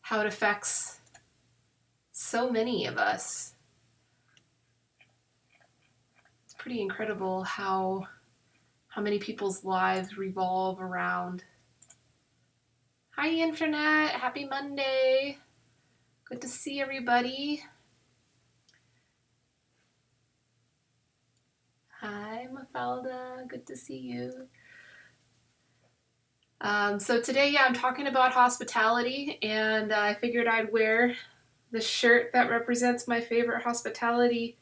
how it affects so many of us. It's pretty incredible how many people's lives revolve around. Hi, Internet. Happy Monday. Good to see everybody. Hi, Mafalda. Good to see you. So today, I'm talking about hospitality, and I figured I'd wear the shirt that represents my favorite hospitality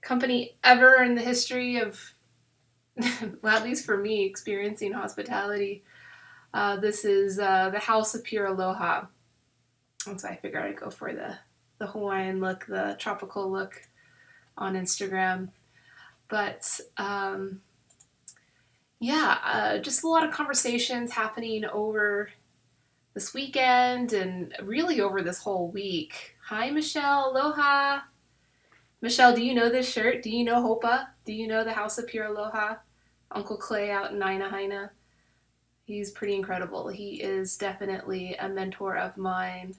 company ever in the history of, well, at least for me, experiencing hospitality. This is the House of Pure Aloha. And so I figured I'd go for the Hawaiian look, the tropical look on Instagram. But just a lot of conversations happening over this weekend and really over this whole week. Hi, Michelle. Aloha. Michelle, do you know this shirt? Do you know Hopa? Do you know the House of Pure Aloha? Uncle Clay out in Aina. He's pretty incredible. He is definitely a mentor of mine.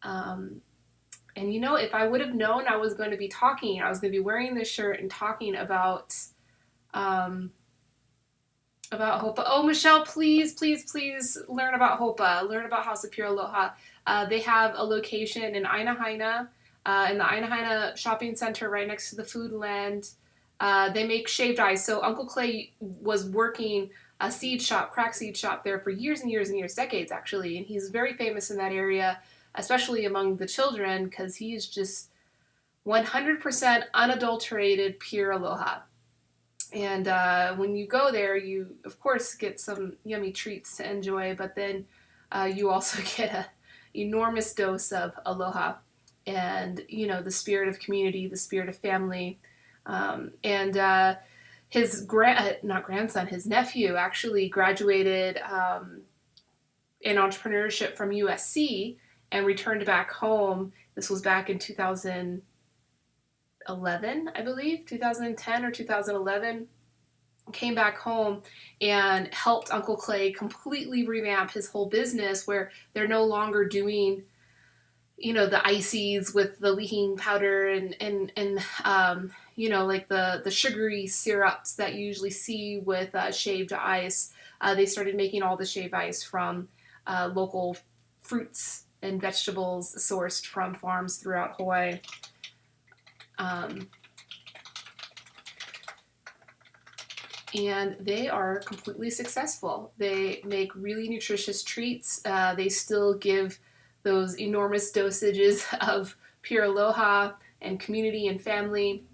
And if I would have known I was going to be wearing this shirt and talking about Hopa. Oh, Michelle, please learn about Hopa. Learn about House of Pure Aloha. They have a location in Aina, in the Aina shopping center right next to the Foodland. They make shaved ice. So Uncle Clay was working a crack seed shop there for years and years and years, decades actually. And he's very famous in that area, especially among the children, because he's just 100% unadulterated pure aloha. And when you go there, you, of course, get some yummy treats to enjoy, but then you also get an enormous dose of aloha and, the spirit of community, the spirit of family. His his nephew actually graduated in entrepreneurship from USC and returned back home. This was back in 2011, I believe, 2010 or 2011. Came back home and helped Uncle Clay completely revamp his whole business, where they're no longer doing, the ices with the leaking powder and like the sugary syrups that you usually see with shaved ice. They started making all the shaved ice from local fruits and vegetables sourced from farms throughout Hawaii. And they are completely successful. They make really nutritious treats. They still give those enormous dosages of pure aloha and community and family.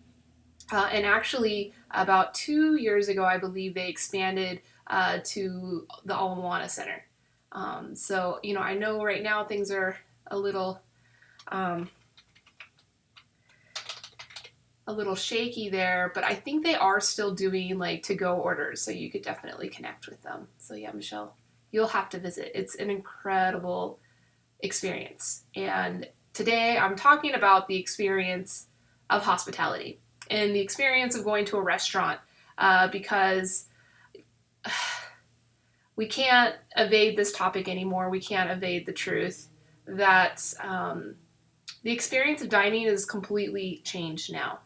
And actually, about 2 years ago, I believe they expanded to the Ala Moana Center. So, I know right now things are a little shaky there, but I think they are still doing like to-go orders, so you could definitely connect with them. So yeah, Michelle, you'll have to visit. It's an incredible experience. And today I'm talking about the experience of hospitality and the experience of going to a restaurant, because we can't evade this topic anymore. We can't evade the truth that the experience of dining is completely changed now.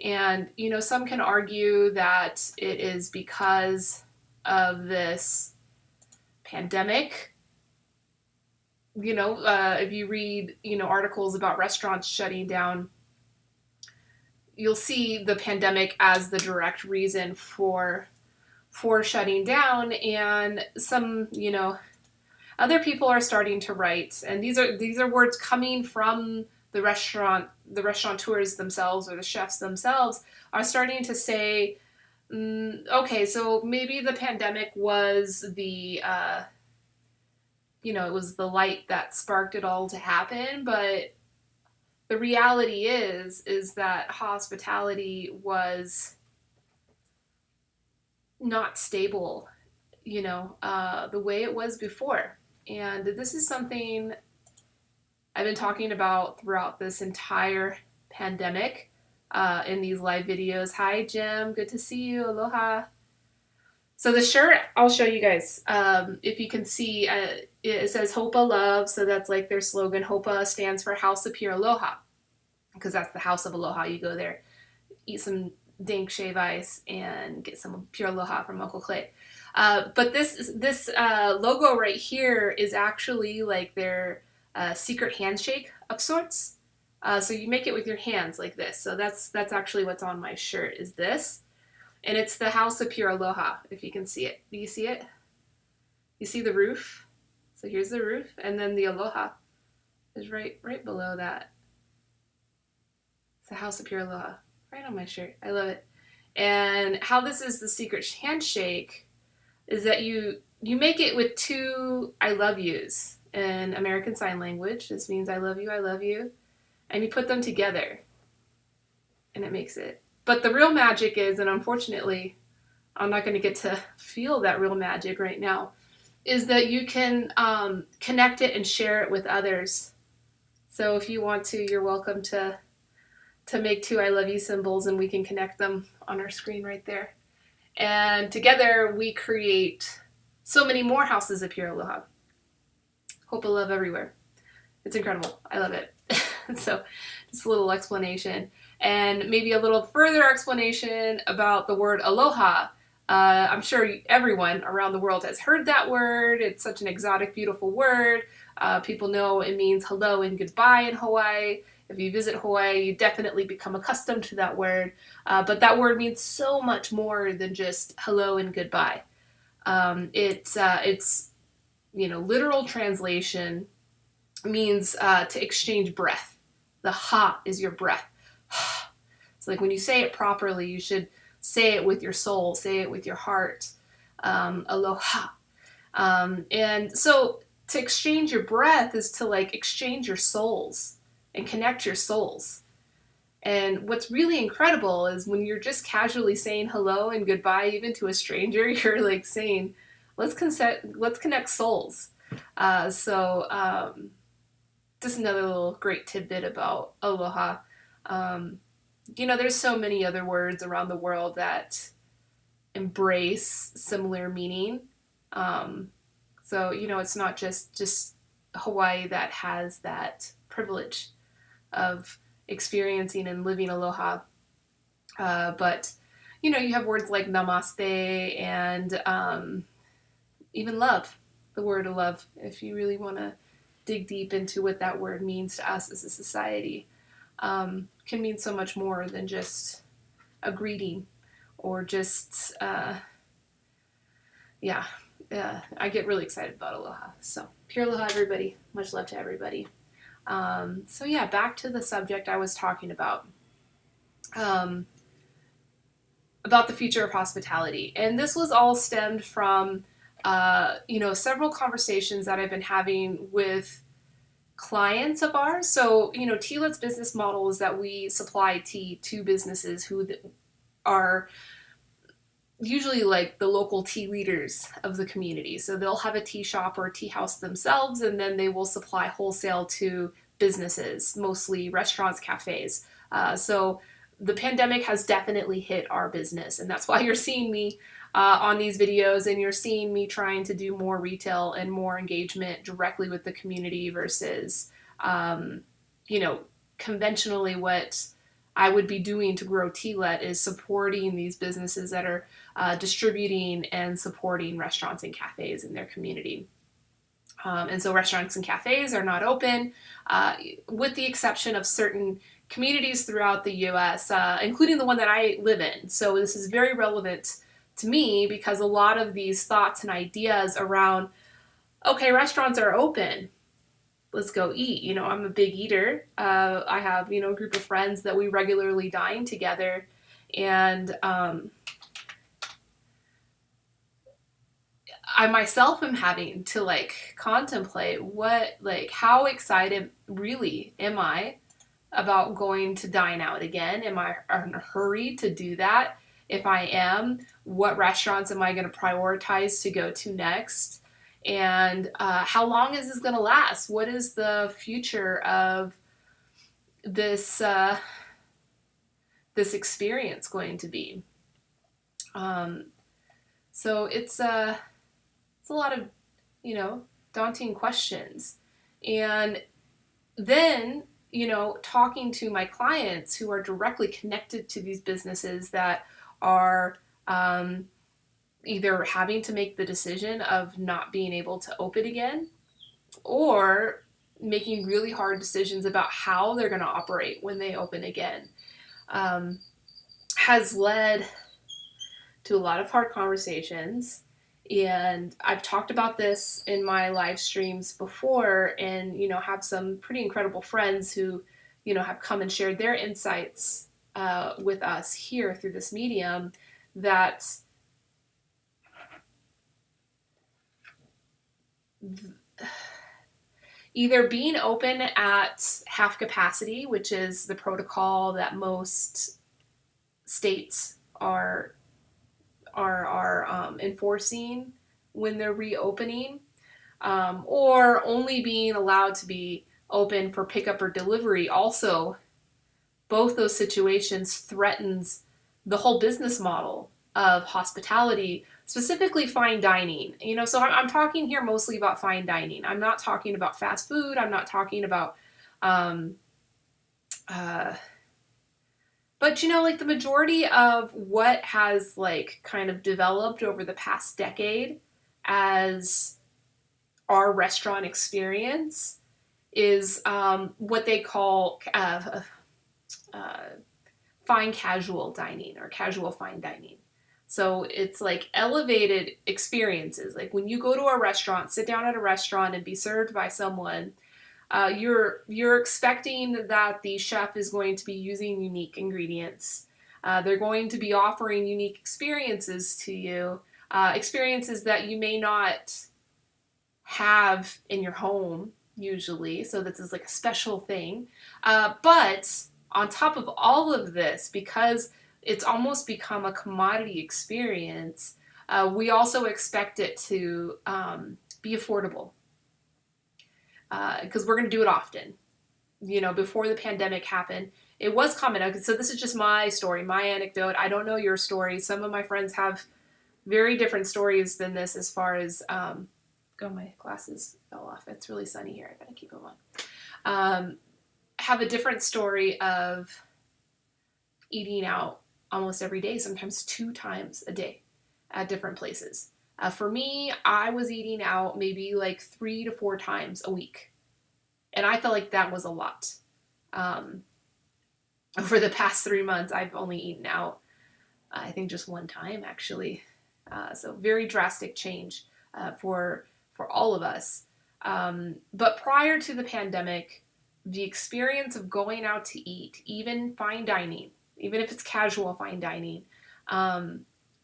And, some can argue that it is because of this pandemic. If you read, articles about restaurants shutting down, you'll see the pandemic as the direct reason for shutting down. And some, other people are starting to write, and these are words coming from the restaurateurs themselves, or the chefs themselves, are starting to say, okay, so maybe the pandemic was the it was the light that sparked it all to happen, but the reality is that hospitality was not stable, the way it was before. And this is something I've been talking about throughout this entire pandemic in these live videos. Hi, Jim. Good to see you. Aloha. So the shirt, I'll show you guys. If you can see, it says Hopa Love. So that's like their slogan. Hopa stands for House of Pure Aloha, because that's the House of Aloha. You go there, eat some dank shave ice, and get some pure aloha from Uncle Clay. But this logo right here is actually like their secret handshake of sorts. So you make it with your hands like this. So that's actually what's on my shirt is this, and it's the House of Pure Aloha. If you can see it, do you see it? You see the roof? So here's the roof, and then the aloha is right below that. It's the House of Pure Aloha, right on my shirt. I love it. And how this is the secret handshake is that you make it with two I love yous in American Sign Language. This means I love you, and you put them together, and it makes it. But the real magic is, and unfortunately, I'm not going to get to feel that real magic right now, is that you can connect it and share it with others. So if you want to, you're welcome to make two I love you symbols, and we can connect them on our screen right there. And together we create so many more houses of pure aloha. Hope and love everywhere. It's incredible. I love it. So just a little explanation, and maybe a little further explanation about the word aloha. I'm sure everyone around the world has heard that word. It's such an exotic, beautiful word. People know it means hello and goodbye in Hawaii. If you visit Hawaii, you definitely become accustomed to that word. But that word means so much more than just hello and goodbye. It's literal translation means to exchange breath. The ha is your breath. So like when you say it properly, you should say it with your soul, say it with your heart. Aloha. And so to exchange your breath is to like exchange your souls and connect your souls. And what's really incredible is when you're just casually saying hello and goodbye, even to a stranger, you're like saying, let's connect souls. Just another little great tidbit about aloha. There's so many other words around the world that embrace similar meaning. It's not just Hawaii that has that privilege of experiencing and living aloha. But you have words like namaste and even love, the word of love, if you really want to dig deep into what that word means to us as a society. Can mean so much more than just a greeting or just, I get really excited about aloha. So pure aloha, everybody. Much love to everybody. Back to the subject I was talking about the future of hospitality. And this was all stemmed from, several conversations that I've been having with clients of ours. So, Telet's business model is that we supply tea to businesses who are usually like the local tea leaders of the community. So they'll have a tea shop or a tea house themselves, and then they will supply wholesale to businesses, mostly restaurants, cafes. So the pandemic has definitely hit our business, and that's why you're seeing me on these videos, and you're seeing me trying to do more retail and more engagement directly with the community versus, conventionally what I would be doing to grow Telet is supporting these businesses that are distributing and supporting restaurants and cafes in their community. And so restaurants and cafes are not open, with the exception of certain communities throughout the U.S., including the one that I live in. So this is very relevant to me because a lot of these thoughts and ideas around, okay, restaurants are open, let's go eat. I'm a big eater. I have, a group of friends that we regularly dine together. And I myself am having to contemplate how excited really am I about going to dine out again? Am I in a hurry to do that? If I am, what restaurants am I going to prioritize to go to next? And how long is this going to last? What is the future of this experience going to be? So it's a lot of, you know, daunting questions. And then, you know, talking to my clients who are directly connected to these businesses that are either having to make the decision of not being able to open again, or making really hard decisions about how they're going to operate when they open again, um, has led to a lot of hard conversations. And I've talked about this in my live streams before, and, you know, have some pretty incredible friends who, you know, have come and shared their insights with us here through this medium, that either being open at half capacity, which is the protocol that most states are enforcing when they're reopening, or only being allowed to be open for pickup or delivery. Also, both those situations threatens the whole business model of hospitality, specifically fine dining. You know, so I'm talking here mostly about fine dining. I'm not talking about fast food. I'm not talking about um, uh, but, you know, like the majority of what has like kind of developed over the past decade as our restaurant experience is what they call uh, fine casual dining, or casual fine dining. So it's like elevated experiences. Like when you go to a restaurant, sit down at a restaurant and be served by someone, you're expecting that the chef is going to be using unique ingredients. They're going to be offering unique experiences to you, experiences that you may not have in your home usually. So this is like a special thing. But on top of all of this, because it's almost become a commodity experience, we also expect it to be affordable, because we're going to do it often. You know, before the pandemic happened, it was common. So this is just my story, my anecdote. I don't know your story. Some of my friends have very different stories than this as far as, my glasses fell off. It's really sunny here. I gotta keep them on. Have a different story of eating out almost every day, sometimes 2 times a day at different places. For me, I was eating out maybe like 3 to 4 times a week. And I felt like that was a lot. Over the past 3 months, I've only eaten out, I think, just 1 time, actually. So very drastic change for all of us. But prior to the pandemic, the experience of going out to eat, even fine dining, even if it's casual fine dining,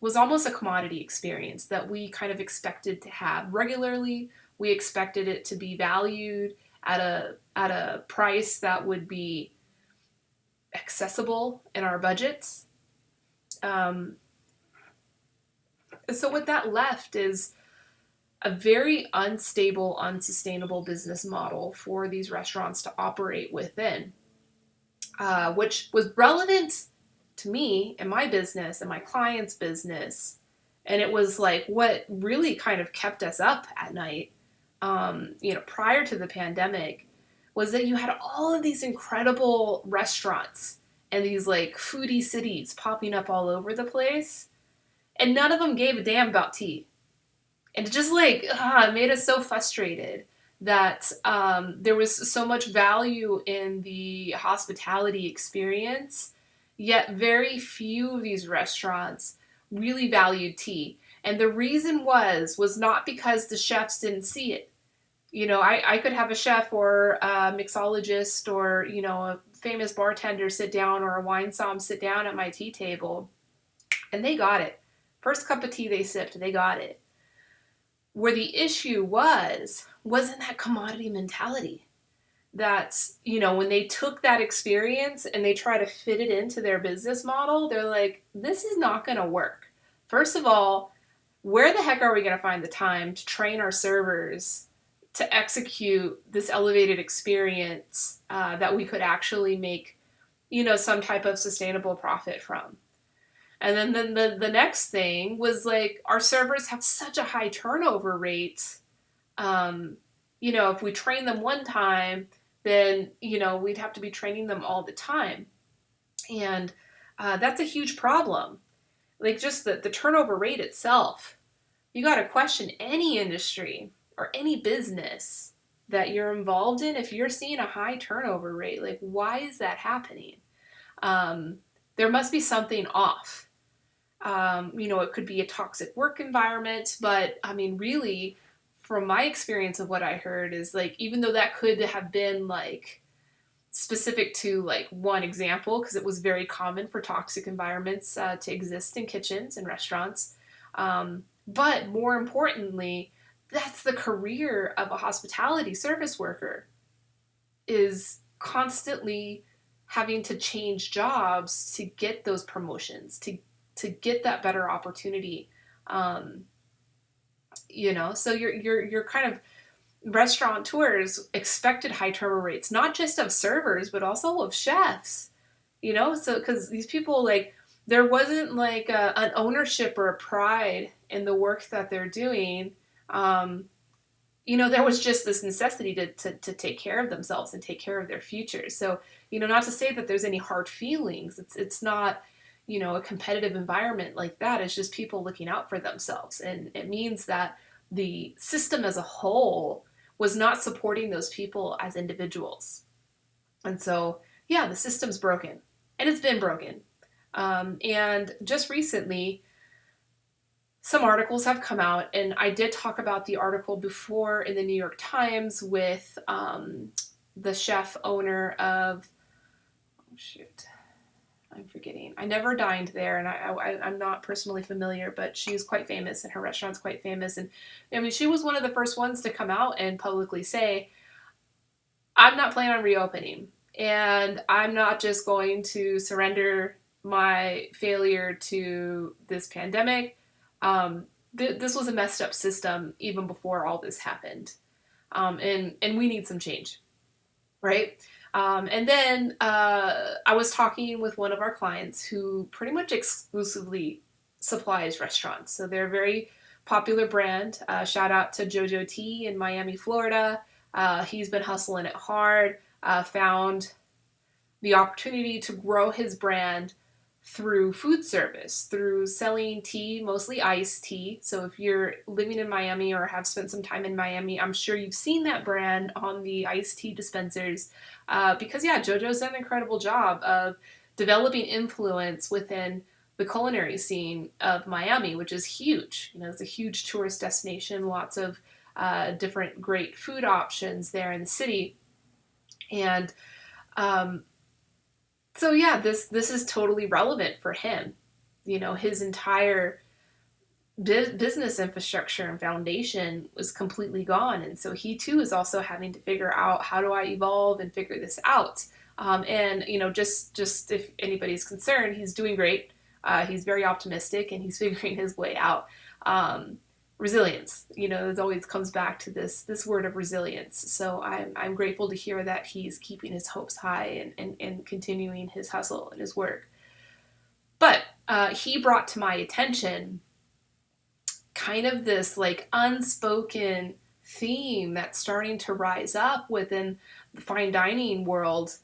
was almost a commodity experience that we kind of expected to have regularly. We expected it to be valued at a price that would be accessible in our budgets. So what that left is a very unstable, unsustainable business model for these restaurants to operate within, which was relevant to me and my business and my client's business. And it was like what really kind of kept us up at night, prior to the pandemic, was that you had all of these incredible restaurants and these like foodie cities popping up all over the place, and none of them gave a damn about tea. And it just like made us so frustrated that there was so much value in the hospitality experience, yet very few of these restaurants really valued tea. And the reason was not because the chefs didn't see it. You know, I could have a chef or a mixologist or, you know, a famous bartender sit down, or a wine som sit down at my tea table, and they got it. First cup of tea they sipped, they got it. Where the issue wasn't that commodity mentality. That, you know, when they took that experience and they try to fit it into their business model, they're like, this is not going to work. First of all, where the heck are we going to find the time to train our servers to execute this elevated experience that we could actually make, you know, some type of sustainable profit from? And then the next thing was like our servers have such a high turnover rate. Um, if we train them one time, then we'd have to be training them all the time, and that's a huge problem. Like just the turnover rate itself. You got to question any industry or any business that you're involved in if you're seeing a high turnover rate. Like, why is that happening? Um, there must be something off. It could be a toxic work environment, but I mean, really, from my experience of what I heard, is like, even though that could have been like specific to like one example, because it was very common for toxic environments to exist in kitchens and restaurants. But more importantly, that's the career of a hospitality service worker, is constantly having to change jobs to get those promotions, to get that better opportunity. Um, so you're kind of restaurateurs expected high turnover rates, not just of servers, but also of chefs. So because these people, like, there wasn't like an ownership or a pride in the work that they're doing. There was just this necessity to take care of themselves and take care of their future. So, not to say that there's any hard feelings. It's not, a competitive environment like that. It's just people looking out for themselves. And it means that the system as a whole was not supporting those people as individuals. And so, yeah, the system's broken. And it's been broken. And just recently, some articles have come out, and I did talk about the article before in the New York Times with the chef owner of, I'm forgetting. I never dined there, and I'm not personally familiar, but she's quite famous, and her restaurant's quite famous. And I mean, she was one of the first ones to come out and publicly say, I'm not planning on reopening, and I'm not just going to surrender my failure to this pandemic. This was a messed up system even before all this happened, and we need some change, right? And then I was talking with one of our clients who pretty much exclusively supplies restaurants. So they're a very popular brand. Shout out to JoJo T in Miami, Florida. He's been hustling it hard, found the opportunity to grow his brand through food service, through selling tea, mostly iced tea. So if you're living in Miami or have spent some time in Miami, I'm sure you've seen that brand on the iced tea dispensers. Because yeah, JoJo's done an incredible job of developing influence within the culinary scene of Miami, which is huge. It's a huge tourist destination, lots of different great food options there in the city. And so yeah, this is totally relevant for him. His entire business infrastructure and foundation was completely gone, and so he too is also having to figure out, how do I evolve and figure this out? And just if anybody's concerned, he's doing great. He's very optimistic, and he's figuring his way out. Resilience, it always comes back to this word of resilience. So I'm grateful to hear that he's keeping his hopes high and continuing his hustle and his work. But he brought to my attention kind of this like unspoken theme that's starting to rise up within the fine dining world,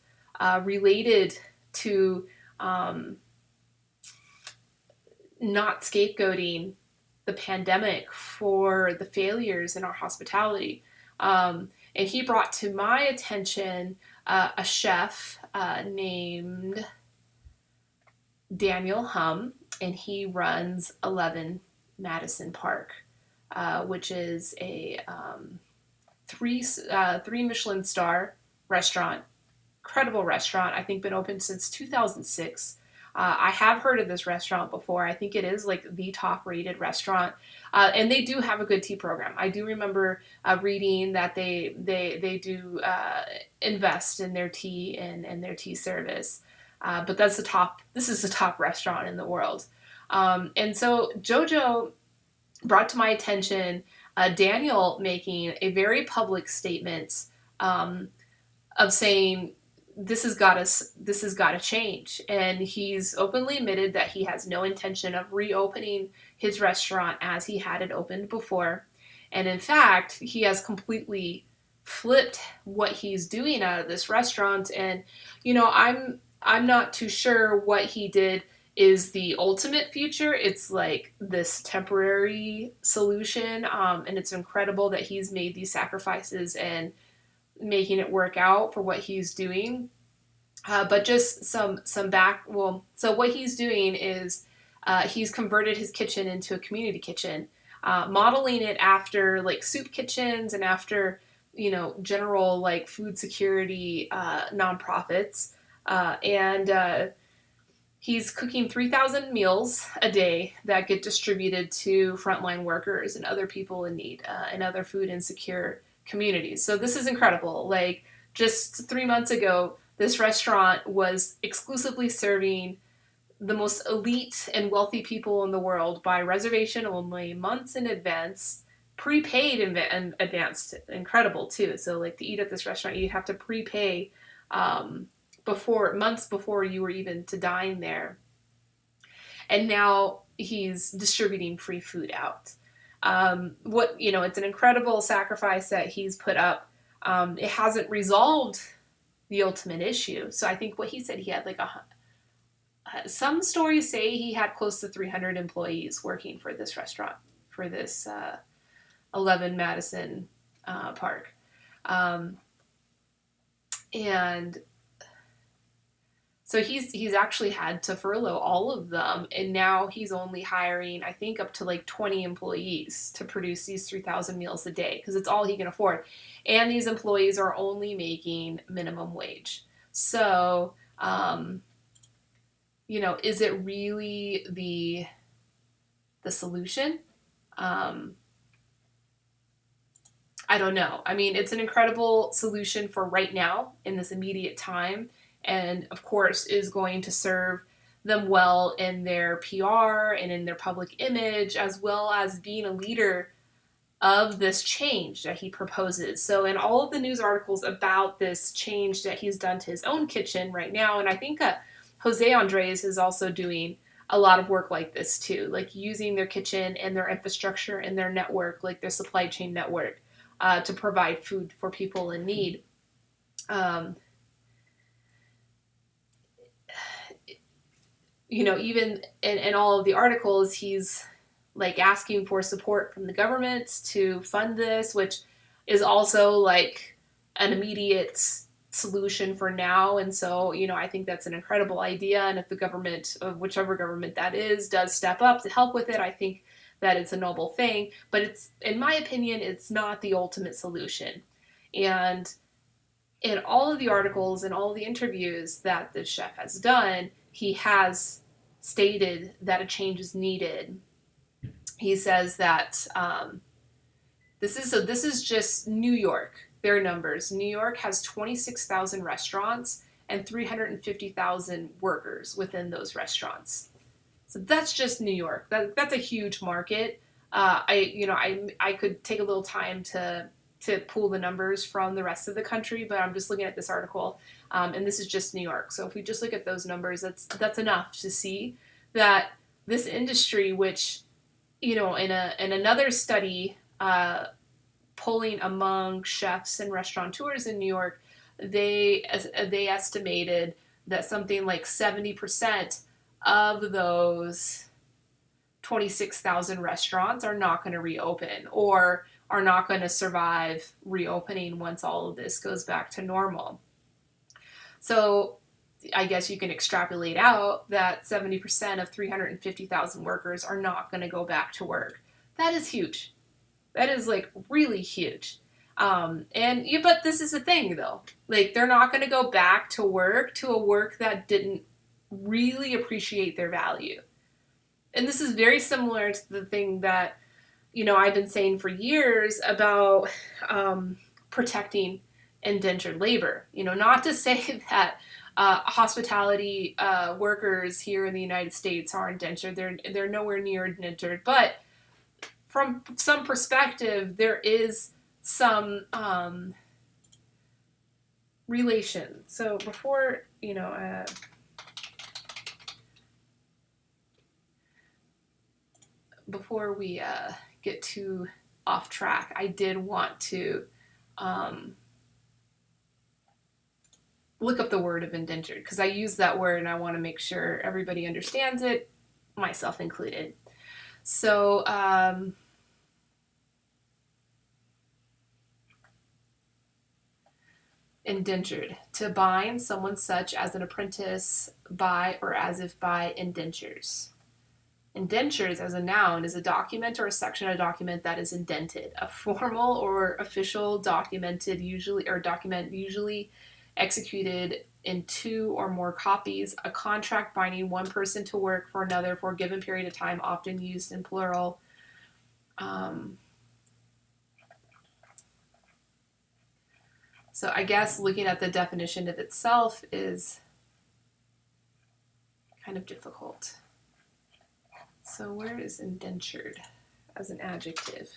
related to not scapegoating the pandemic for the failures in our hospitality. And he brought to my attention a chef named Daniel Hum, and he runs 11 Madison Park, which is a three Michelin star restaurant. Incredible restaurant. I think been open since 2006. I have heard of this restaurant before. I think it is like the top rated restaurant. And they do have a good tea program. I do remember reading that they do invest in their tea and their tea service. But this is the top restaurant in the world. And so JoJo brought to my attention Daniel making a very public statement of saying this has got to change. And he's openly admitted that he has no intention of reopening his restaurant as he had it opened before. And in fact, he has completely flipped what he's doing out of this restaurant. And I'm not too sure what he did is the ultimate future. It's like this temporary solution, and it's incredible that he's made these sacrifices and making it work out for what he's doing. But just some back. Well, so what he's doing is he's converted his kitchen into a community kitchen, modeling it after like soup kitchens and after general like food security nonprofits, and he's cooking 3,000 meals a day that get distributed to frontline workers and other people in need and other food insecure communities. So this is incredible. Like just 3 months ago, this restaurant was exclusively serving the most elite and wealthy people in the world by reservation only, months in advance, prepaid in advance. Incredible too. So like to eat at this restaurant, you have to prepay months before you were even to dine there. And now he's distributing free food out. It's an incredible sacrifice that he's put up. It hasn't resolved the ultimate issue. So I think what he said, he had like some stories say he had close to 300 employees working for this restaurant, for this 11 Madison Park. And so he's actually had to furlough all of them, and now he's only hiring, I think, up to like 20 employees to produce these 3,000 meals a day because it's all he can afford. And these employees are only making minimum wage. So, is it really the solution? I don't know. I mean, it's an incredible solution for right now in this immediate time. And of course is going to serve them well in their PR and in their public image, as well as being a leader of this change that he proposes. So in all of the news articles about this change that he's done to his own kitchen right now, and I think Jose Andres is also doing a lot of work like this too, like using their kitchen and their infrastructure and their network, like their supply chain network, to provide food for people in need. Even in all of the articles, he's like asking for support from the government to fund this, which is also like an immediate solution for now. And so, I think that's an incredible idea. And if the government, whichever government that is, does step up to help with it, I think that it's a noble thing. But in my opinion, it's not the ultimate solution. And in all of the articles and all of the interviews that the chef has done, he has stated that a change is needed. He says that this is just New York, their numbers. New York has 26,000 restaurants and 350,000 workers within those restaurants. So that's just New York. That's a huge market. I could take a little time to pull the numbers from the rest of the country, but I'm just looking at this article, and this is just New York. So if we just look at those numbers, that's enough to see that this industry, which, in another study, polling among chefs and restaurateurs in New York, they estimated that something like 70% of those 26,000 restaurants are not going to reopen or are not going to survive reopening once all of this goes back to normal. So I guess you can extrapolate out that 70% of 350,000 workers are not going to go back to work. That is huge. That is like really huge. But this is the thing though. Like they're not going to go back to a work that didn't really appreciate their value. And this is very similar to the thing that I've been saying for years about protecting indentured labor. Not to say that hospitality workers here in the United States are indentured. They're nowhere near indentured. But from some perspective, there is some relation. So before, before we get too off track, I did want to um, look up the word of indentured because I use that word and I want to make sure everybody understands it, myself included. So, indentured, to bind someone such as an apprentice by or as if by indentures. Indentures as a noun is a document or a section of a document that is indented, a formal or official documented usually or document usually executed in two or more copies, a contract binding one person to work for another for a given period of time, often used in plural. So I guess looking at the definition of itself is kind of difficult. So where is indentured as an adjective?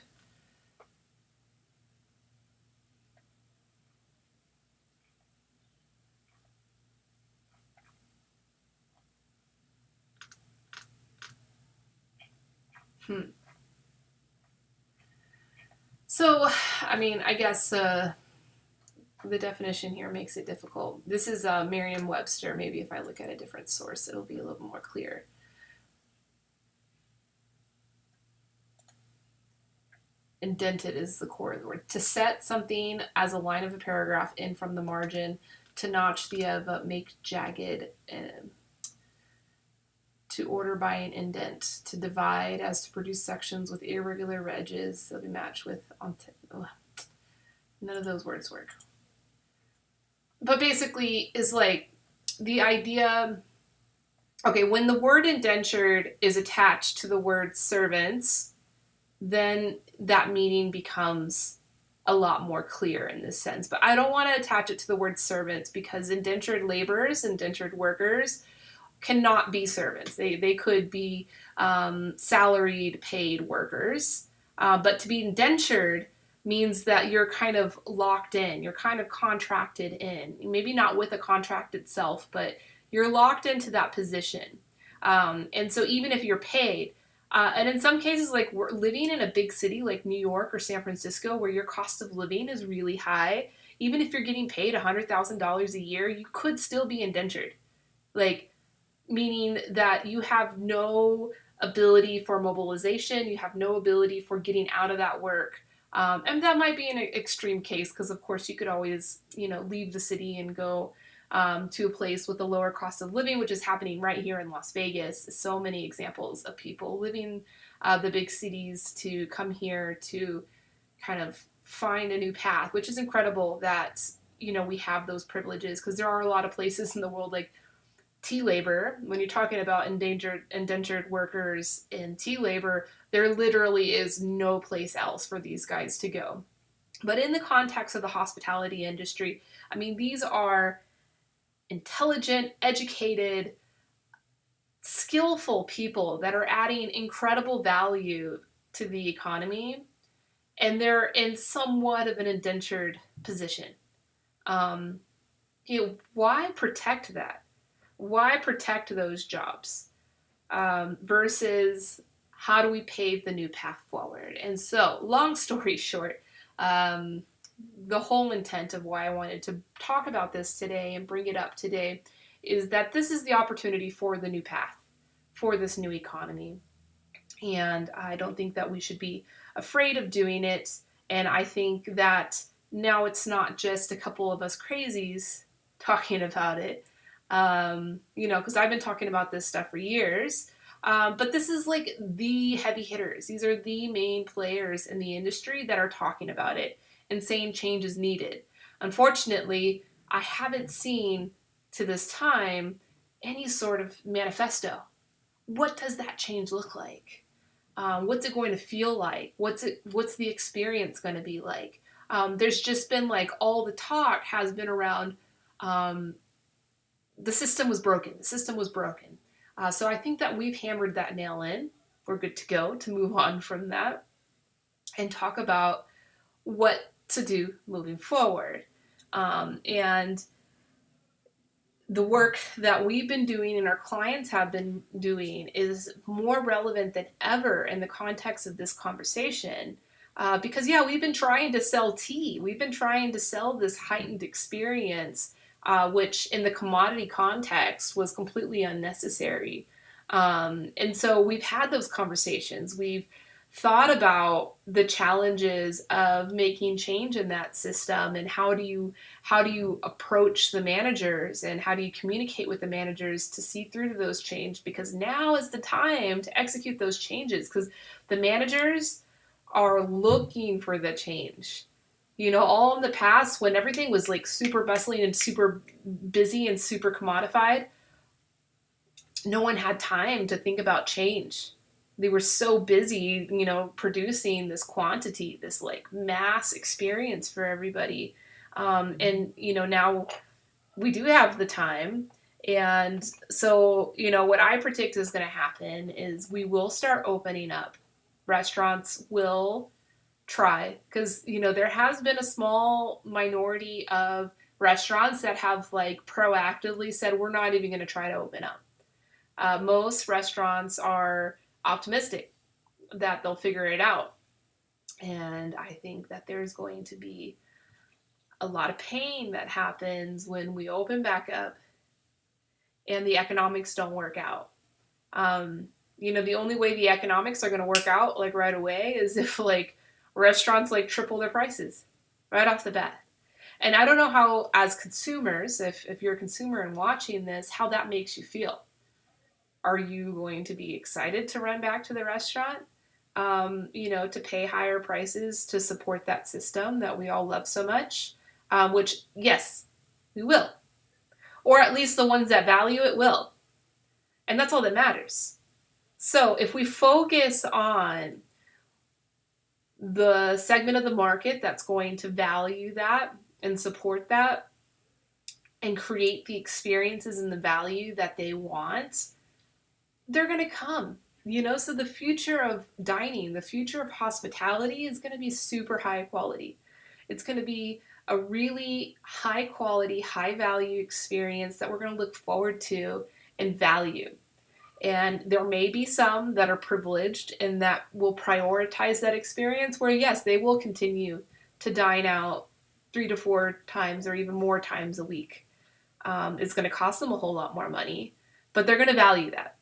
So, I mean, I guess the definition here makes it difficult. This is Merriam-Webster. Maybe if I look at a different source, it'll be a little more clear. Indented is the core of the word. To set something as a line of a paragraph in from the margin, to notch the of, make jagged, to order by an indent, to divide as to produce sections with irregular edges. They'll be matched with, none of those words work. But basically is like the idea, okay, when the word indentured is attached to the word servants, then that meaning becomes a lot more clear in this sense. But I don't want to attach it to the word servants because indentured laborers, indentured workers cannot be servants. They could be salaried, paid workers. But to be indentured means that you're kind of locked in. You're kind of contracted in. Maybe not with a contract itself, but you're locked into that position. And so even if you're paid, and in some cases, like we're living in a big city like New York or San Francisco, where your cost of living is really high, even if you're getting paid $100,000 a year, you could still be indentured. Like, meaning that you have no ability for mobilization, you have no ability for getting out of that work. And that might be an extreme case because, of course, you could always, leave the city and go to a place with a lower cost of living, which is happening right here in Las Vegas. So many examples of people leaving the big cities to come here to kind of find a new path, which is incredible that, we have those privileges because there are a lot of places in the world like tea labor. When you're talking about indentured workers in tea labor, there literally is no place else for these guys to go. But in the context of the hospitality industry, I mean, these are intelligent, educated, skillful people that are adding incredible value to the economy, and they're in somewhat of an indentured position. Why protect that? Why protect those jobs versus how do we pave the new path forward? And so, long story short, the whole intent of why I wanted to talk about this today and bring it up today is that this is the opportunity for the new path, for this new economy. And I don't think that we should be afraid of doing it. And I think that now it's not just a couple of us crazies talking about it, because I've been talking about this stuff for years. But this is like the heavy hitters. These are the main players in the industry that are talking about it and saying change is needed. Unfortunately, I haven't seen to this time any sort of manifesto. What does that change look like? What's it going to feel like? What's the experience going to be like? There's just been like all the talk has been around the system was broken. The system was broken. So I think that we've hammered that nail in. We're good to go to move on from that and talk about what to do moving forward. And the work that we've been doing and our clients have been doing is more relevant than ever in the context of this conversation. Because, yeah, we've been trying to sell tea. We've been trying to sell this heightened experience, which in the commodity context was completely unnecessary. And so we've had those conversations. We've thought about the challenges of making change in that system, and how do you approach the managers, and how do you communicate with the managers to see through to those changes, because now is the time to execute those changes, because the managers are looking for the change. All in the past, when everything was like super bustling and super busy and super commodified, no one had time to think about change. They were so busy, producing this quantity, this like mass experience for everybody. And now we do have the time. And so, what I predict is going to happen is we will start opening up. Restaurants will try, because, there has been a small minority of restaurants that have like proactively said, we're not even going to try to open up. Most restaurants are optimistic that they'll figure it out. And I think that there's going to be a lot of pain that happens when we open back up and the economics don't work out. The only way the economics are going to work out like right away is if like restaurants like triple their prices right off the bat. And I don't know how, as consumers, if you're a consumer and watching this, how that makes you feel. Are you going to be excited to run back to the restaurant? To pay higher prices to support that system that we all love so much? Which, yes, we will. Or at least the ones that value it will. And that's all that matters. So if we focus on the segment of the market that's going to value that and support that and create the experiences and the value that they want, they're going to come. So the future of dining, the future of hospitality is going to be super high quality. It's going to be a really high quality, high value experience that we're going to look forward to and value. And there may be some that are privileged and that will prioritize that experience, where yes, they will continue to dine out 3 to 4 times or even more times a week. It's going to cost them a whole lot more money, but they're going to value that.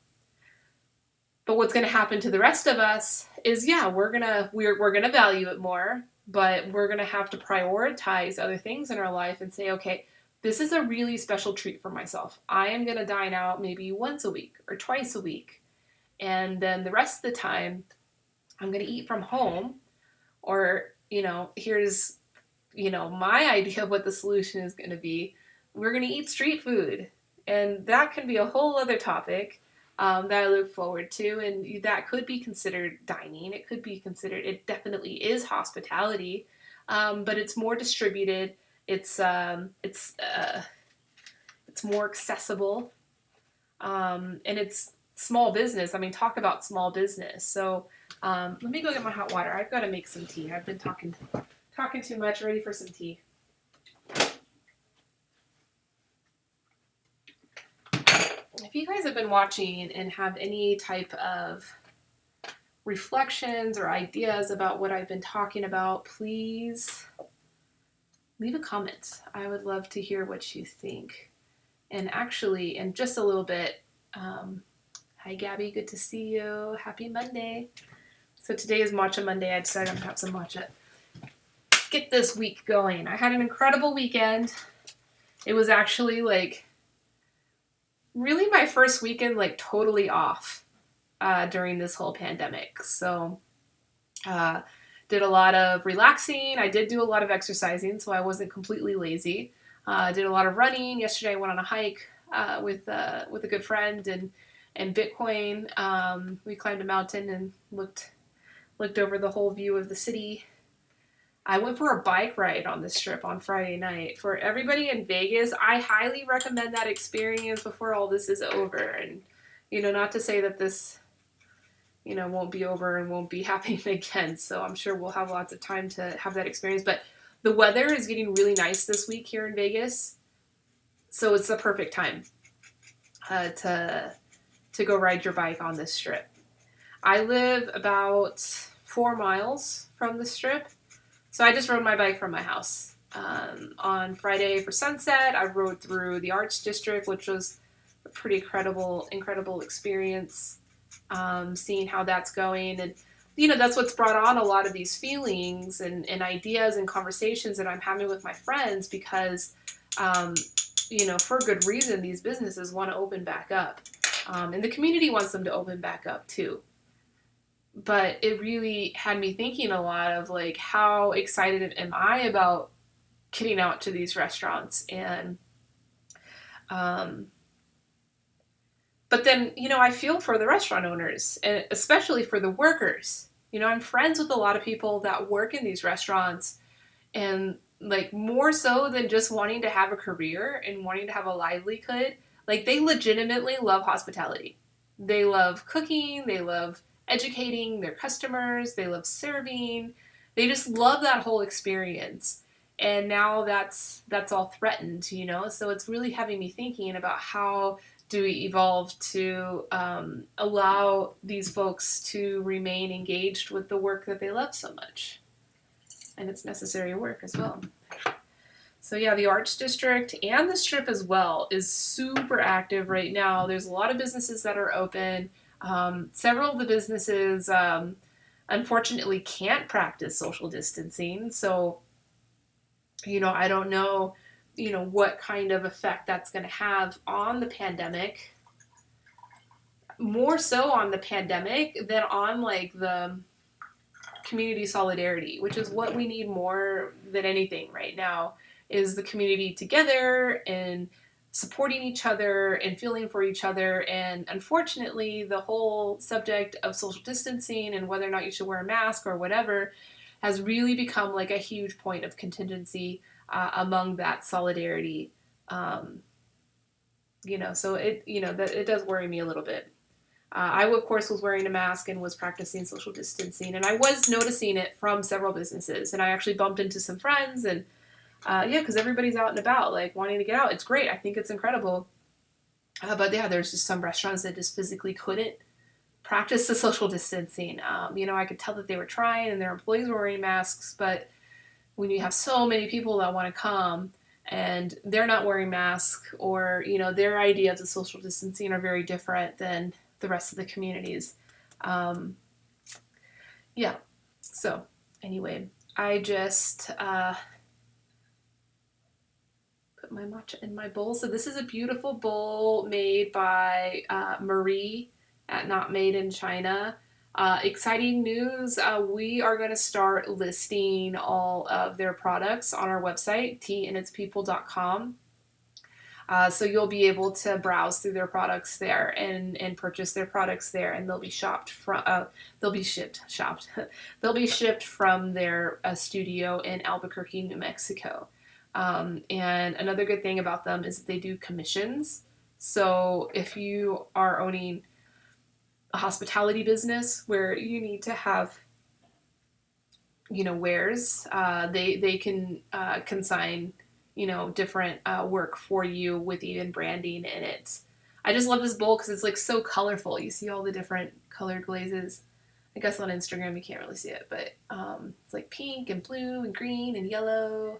But what's going to happen to the rest of us is, yeah, we're gonna value it more, but we're going to have to prioritize other things in our life and say, okay, this is a really special treat for myself. I am going to dine out maybe once a week or twice a week. And then the rest of the time, I'm going to eat from home. Or, here's, my idea of what the solution is going to be. We're going to eat street food. And that can be a whole other topic that I look forward to. And that could be considered dining. It definitely is hospitality. But it's more distributed. It's more accessible, and it's small business. I mean, talk about small business. So let me go get my hot water. I've got to make some tea. I've been talking too much. Ready for some tea. If you guys have been watching and have any type of reflections or ideas about what I've been talking about, please leave a comment. I would love to hear what you think. And actually, in just a little bit, hi Gabby, good to see you. Happy Monday. So today is Matcha Monday. I decided I'm going to have some matcha. Get this week going. I had an incredible weekend. It was actually really my first weekend totally off during this whole pandemic. So did a lot of relaxing. I did do a lot of exercising, so I wasn't completely lazy. Did a lot of running. Yesterday I went on a hike with a good friend and Bitcoin. We climbed a mountain and looked over the whole view of the city. I went for a bike ride on this trip on Friday night. For everybody in Vegas, I highly recommend that experience before all this is over. And, not to say that this, won't be over and won't be happening again. So I'm sure we'll have lots of time to have that experience. But The weather is getting really nice this week here in Vegas, so it's the perfect time to go ride your bike on this strip. I live about 4 miles from the strip, so I just rode my bike from my house. On Friday for sunset, I rode through the Arts District, which was a pretty incredible experience, seeing how that's going. And, that's what's brought on a lot of these feelings and ideas and conversations that I'm having with my friends because, for good reason, these businesses want to open back up. And the community wants them to open back up too. But it really had me thinking a lot of like, how excited am I about getting out to these restaurants? And, but then, I feel for the restaurant owners, and especially for the workers. I'm friends with a lot of people that work in these restaurants, and like more so than just wanting to have a career and wanting to have a livelihood, like they legitimately love hospitality. They love cooking, they love educating their customers, they love serving. They just love that whole experience. And now that's all threatened, So it's really having me thinking about how do we evolve to allow these folks to remain engaged with the work that they love so much. And it's necessary work as well. So yeah, the Arts District and the Strip as well is super active right now. There's a lot of businesses that are open. Several of the businesses unfortunately can't practice social distancing. So, I don't know, what kind of effect that's going to have on the pandemic. More so on the pandemic than on like the community solidarity, which is what we need more than anything right now, is the community together and supporting each other and feeling for each other. And unfortunately, the whole subject of social distancing and whether or not you should wear a mask or whatever has really become like a huge point of contingency among that solidarity. So it does worry me a little bit. I, of course, was wearing a mask and was practicing social distancing, and I was noticing it from several businesses, and I actually bumped into some friends, and because everybody's out and about, like, wanting to get out. It's great. I think it's incredible. But yeah, there's just some restaurants that just physically couldn't practice the social distancing. I could tell that they were trying and their employees were wearing masks, but when you have so many people that want to come and they're not wearing masks, or, their ideas of social distancing are very different than the rest of the communities. So anyway, I just put my matcha in my bowl. So this is a beautiful bowl made by Marie at Not Made in China. Exciting news, we are going to start listing all of their products on our website, teaanditspeople.com. So you'll be able to browse through their products there and purchase their products there, and they'll be shipped from their studio in Albuquerque, New Mexico. And another good thing about them is they do commissions. So if you are owning a hospitality business where you need to have, wares, they can consign, different work for you with even branding in it. I just love this bowl because it's like so colorful. You see all the different colored glazes. I guess on Instagram you can't really see it, but it's like pink and blue and green and yellow.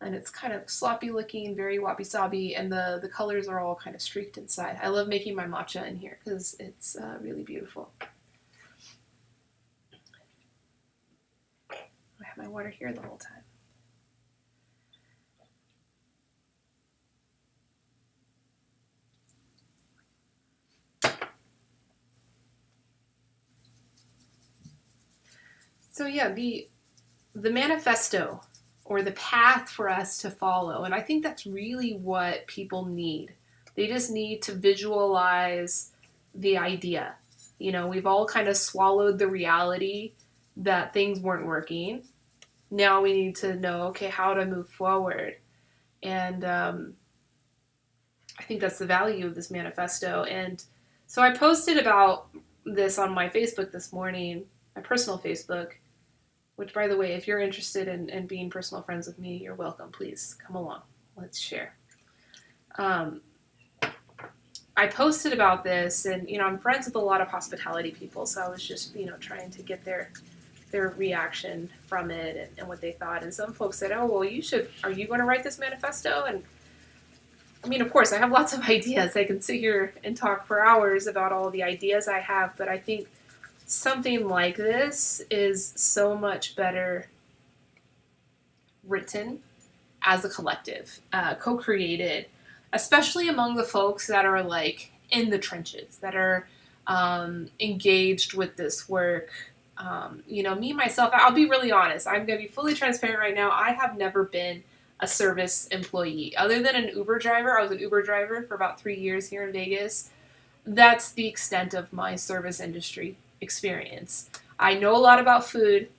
And it's kind of sloppy looking, very wabi-sabi, and the colors are all kind of streaked inside. I love making my matcha in here because it's really beautiful. I have my water here the whole time. So yeah, the manifesto, or the path for us to follow. And I think that's really what people need. They just need to visualize the idea. We've all kind of swallowed the reality that things weren't working. Now we need to know, okay, how to move forward. And I think that's the value of this manifesto. And so I posted about this on my Facebook this morning, my personal Facebook. Which, by the way, if you're interested in being personal friends with me, you're welcome. Please come along. Let's share. Um, I posted about this, and I'm friends with a lot of hospitality people, so I was just trying to get their reaction from it and what they thought. And some folks said, "Oh, well, you should. Are you going to write this manifesto?" And I mean, of course, I have lots of ideas. I can sit here and talk for hours about all the ideas I have, but I think something like this is so much better written as a collective, co-created, especially among the folks that are like in the trenches, that are engaged with this work. Me myself, I'll be really honest. I'm going to be fully transparent right now. I have never been a service employee other than an Uber driver. I was an Uber driver for about 3 years here in Vegas. That's the extent of my service industry experience. I know a lot about food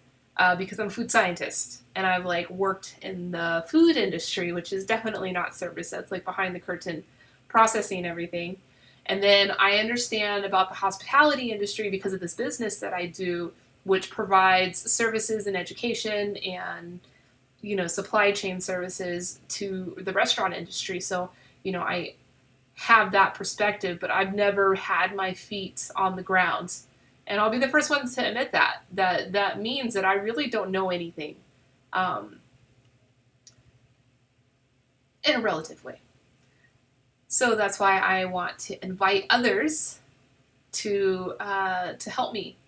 because I'm a food scientist, and I've like worked in the food industry, which is definitely not service. That's like behind the curtain processing everything. And then I understand about the hospitality industry because of this business that I do, which provides services and education and supply chain services to the restaurant industry. So I have that perspective, but I've never had my feet on the ground. And I'll be the first one to admit that means that I really don't know anything in a relative way. So that's why I want to invite others to help me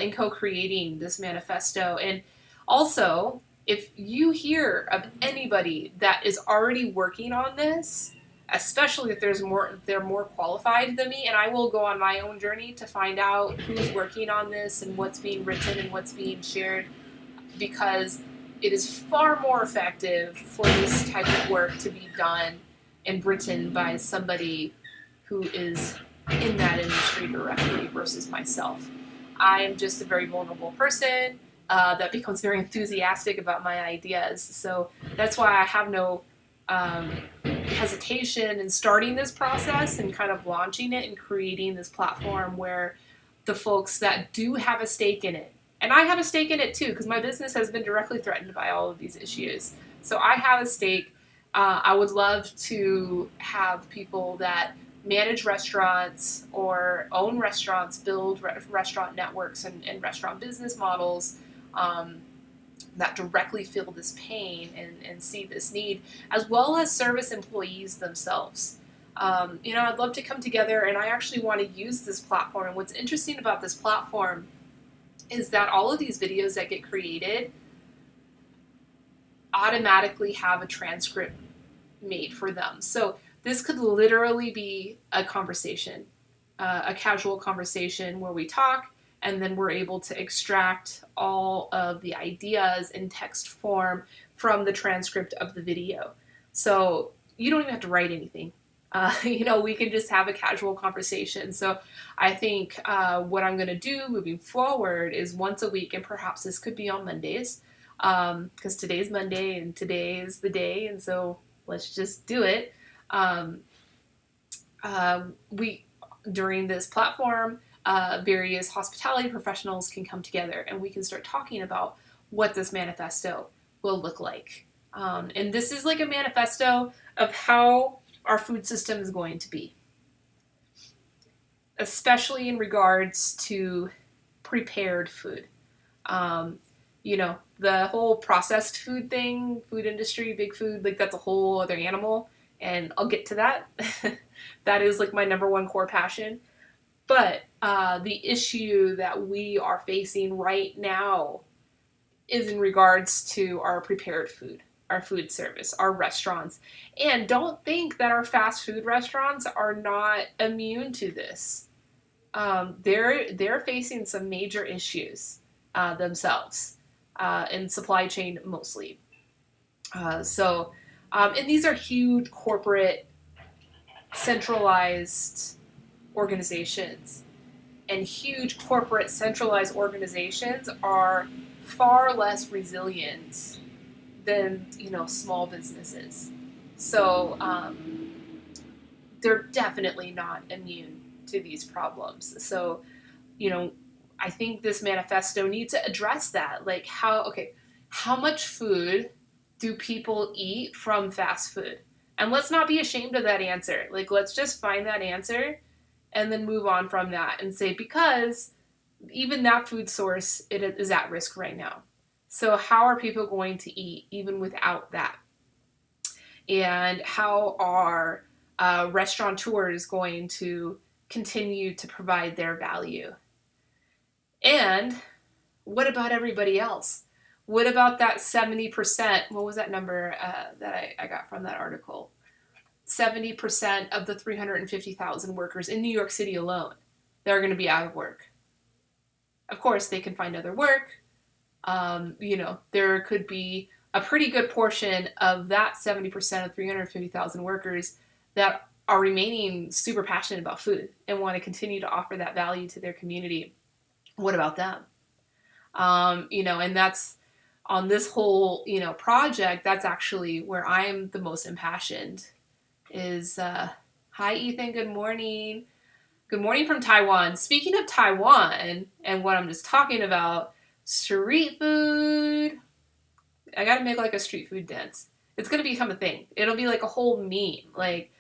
in co-creating this manifesto. And also, if you hear of anybody that is already working on this, especially if they're more qualified than me, and I will go on my own journey to find out who's working on this and what's being written and what's being shared, because it is far more effective for this type of work to be done and written by somebody who is in that industry directly versus myself. I am just a very vulnerable person that becomes very enthusiastic about my ideas. So that's why I have no hesitation in starting this process and kind of launching it and creating this platform where the folks that do have a stake in it, and I have a stake in it too, because my business has been directly threatened by all of these issues. So I have a stake. I would love to have people that manage restaurants or own restaurants, build restaurant networks and restaurant business models that directly feel this pain and see this need, as well as service employees themselves. I'd love to come together, and I actually want to use this platform. And what's interesting about this platform is that all of these videos that get created automatically have a transcript made for them. So this could literally be a conversation, a casual conversation where we talk, and then we're able to extract all of the ideas in text form from the transcript of the video. So you don't even have to write anything. We can just have a casual conversation. So I think what I'm going to do moving forward is once a week, and perhaps this could be on Mondays, because today's Monday and today is the day, and so let's just do it. During this platform, various hospitality professionals can come together, and we can start talking about what this manifesto will look like. And this is like a manifesto of how our food system is going to be, especially in regards to prepared food. The whole processed food thing, food industry, big food, like that's a whole other animal, and I'll get to that. That is like my number one core passion. But the issue that we are facing right now is in regards to our prepared food, our food service, our restaurants. And don't think that our fast food restaurants are not immune to this. They're facing some major issues themselves in supply chain mostly. And these are huge corporate centralized organizations. And huge corporate centralized organizations are far less resilient than small businesses. So they're definitely not immune to these problems. So I think this manifesto needs to address that. Like, how much food do people eat from fast food? And let's not be ashamed of that answer. Like, let's just find that answer and then move on from that and say, because even that food source, it is at risk right now. So how are people going to eat even without that? And how are restaurateurs going to continue to provide their value? And what about everybody else? What about that 70%? What was that number that I got from that article? 70% of the 350,000 workers in New York City alone that are going to be out of work. Of course, they can find other work. There could be a pretty good portion of that 70% of 350,000 workers that are remaining super passionate about food and want to continue to offer that value to their community. What about them? And that's on this whole, project, that's actually where I'm the most impassioned is, hi Ethan, good morning. Good morning from Taiwan. Speaking of Taiwan and what I'm just talking about, street food. I gotta make like a street food dance. It's gonna become a thing. It'll be like a whole meme. Like,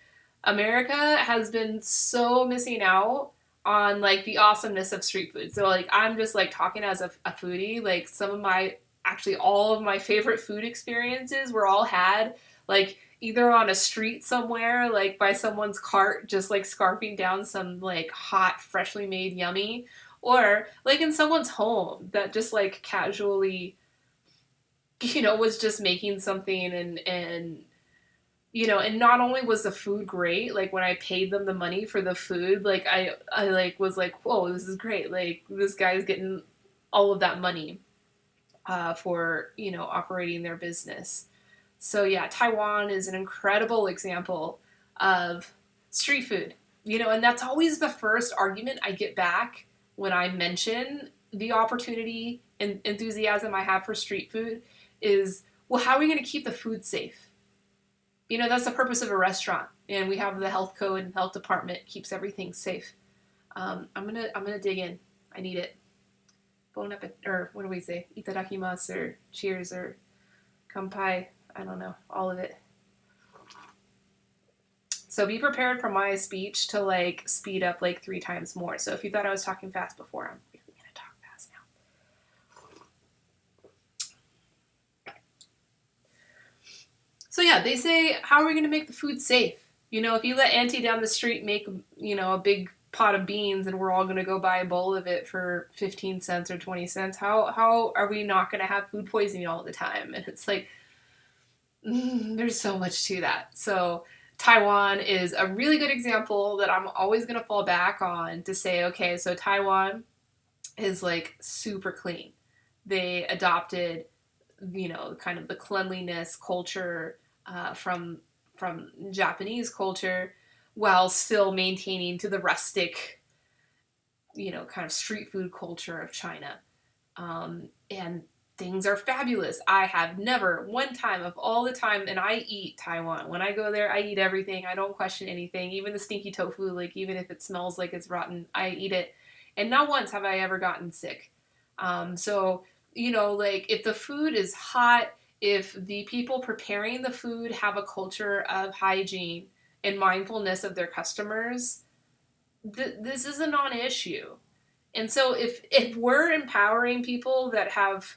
America has been so missing out on like the awesomeness of street food. So like I'm just like talking as a foodie. Like all of my favorite food experiences were all had like either on a street somewhere, like by someone's cart, just like scarfing down some like hot, freshly made yummy, or like in someone's home that just like casually, was just making something and not only was the food great, like when I paid them the money for the food, like I like was like, whoa, this is great. Like this guy's getting all of that money for, operating their business. So yeah, Taiwan is an incredible example of street food, and that's always the first argument I get back when I mention the opportunity and enthusiasm I have for street food is, well, how are we going to keep the food safe? That's the purpose of a restaurant, and we have the health code and health department keeps everything safe. I'm gonna dig in. I need it. Bon appetit, or what do we say? Itadakimasu, or cheers, or kampai. I don't know, all of it. So be prepared for my speech to like speed up like 3 times more. So if you thought I was talking fast before, I'm really gonna talk fast now. So yeah, they say, how are we gonna make the food safe? If you let Auntie down the street make, a big pot of beans and we're all gonna go buy a bowl of it for 15 cents or 20 cents, how are we not gonna have food poisoning all the time? And it's like, there's so much to that. So Taiwan is a really good example that I'm always going to fall back on to say, okay, so Taiwan is like super clean. They adopted, kind of the cleanliness culture from Japanese culture while still maintaining to the rustic, kind of street food culture of China. And things are fabulous. I have never, one time of all the time, and I eat Taiwan. When I go there, I eat everything. I don't question anything. Even the stinky tofu, like even if it smells like it's rotten, I eat it. And not once have I ever gotten sick. So, like if the food is hot, if the people preparing the food have a culture of hygiene and mindfulness of their customers, this is a non-issue. And so if we're empowering people that have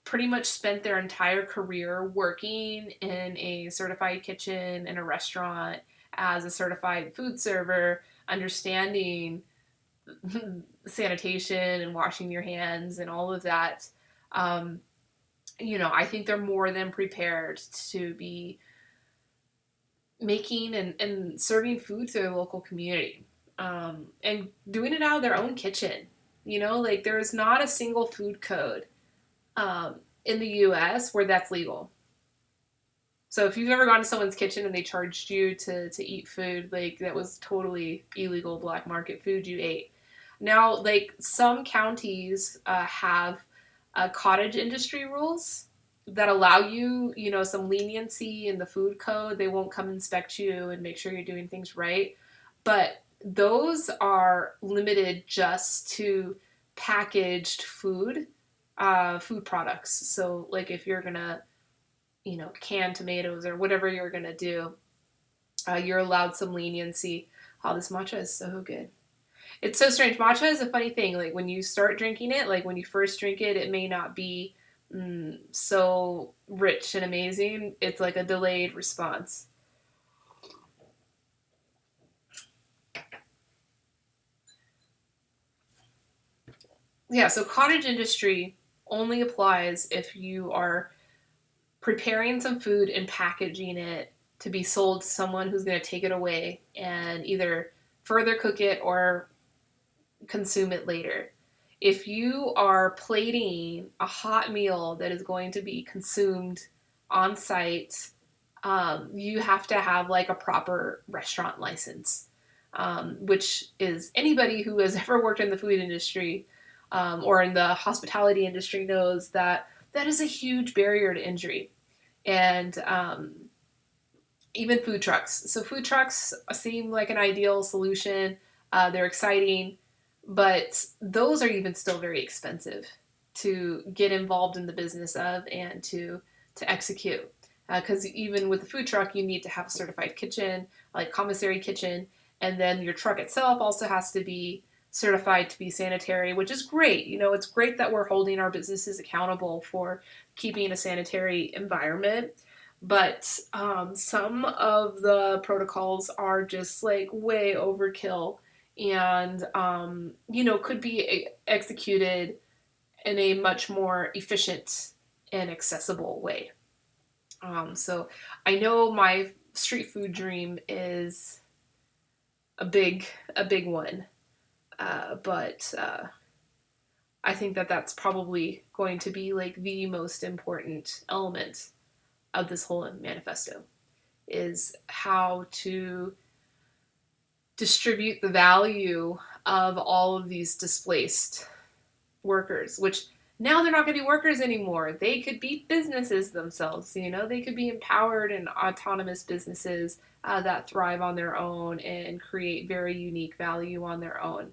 pretty much spent their entire career working in a certified kitchen in a restaurant as a certified food server, understanding sanitation and washing your hands and all of that, I think they're more than prepared to be making and serving food to their local community, and doing it out of their own kitchen. Like there's not a single food code in the US where that's legal. So if you've ever gone to someone's kitchen and they charged you to eat food, like that was totally illegal black market food you ate. Now, like some counties have cottage industry rules that allow you, some leniency in the food code. They won't come inspect you and make sure you're doing things right. But those are limited just to packaged food products. So like if you're gonna, can tomatoes or whatever you're gonna do, you're allowed some leniency. Oh, this matcha is so good. It's so strange. Matcha is a funny thing. Like when you start drinking it, like when you first drink it, it may not be so rich and amazing. It's like a delayed response. Yeah, so cottage industry only applies if you are preparing some food and packaging it to be sold to someone who's going to take it away and either further cook it or consume it later. If you are plating a hot meal that is going to be consumed on site, you have to have like a proper restaurant license, which is anybody who has ever worked in the food industry or in the hospitality industry knows that that is a huge barrier to entry. And even food trucks. So food trucks seem like an ideal solution. They're exciting, but those are even still very expensive to get involved in the business of and to execute. Because even with the food truck, you need to have a certified kitchen, like commissary kitchen, and then your truck itself also has to be certified to be sanitary, which is great. It's great that we're holding our businesses accountable for keeping a sanitary environment. But some of the protocols are just like way overkill and, could be executed in a much more efficient and accessible way. So I know my street food dream is a big one. But I think that that's probably going to be like the most important element of this whole manifesto is how to distribute the value of all of these displaced workers, which now they're not going to be workers anymore. They could be businesses themselves, they could be empowered and autonomous businesses that thrive on their own and create very unique value on their own.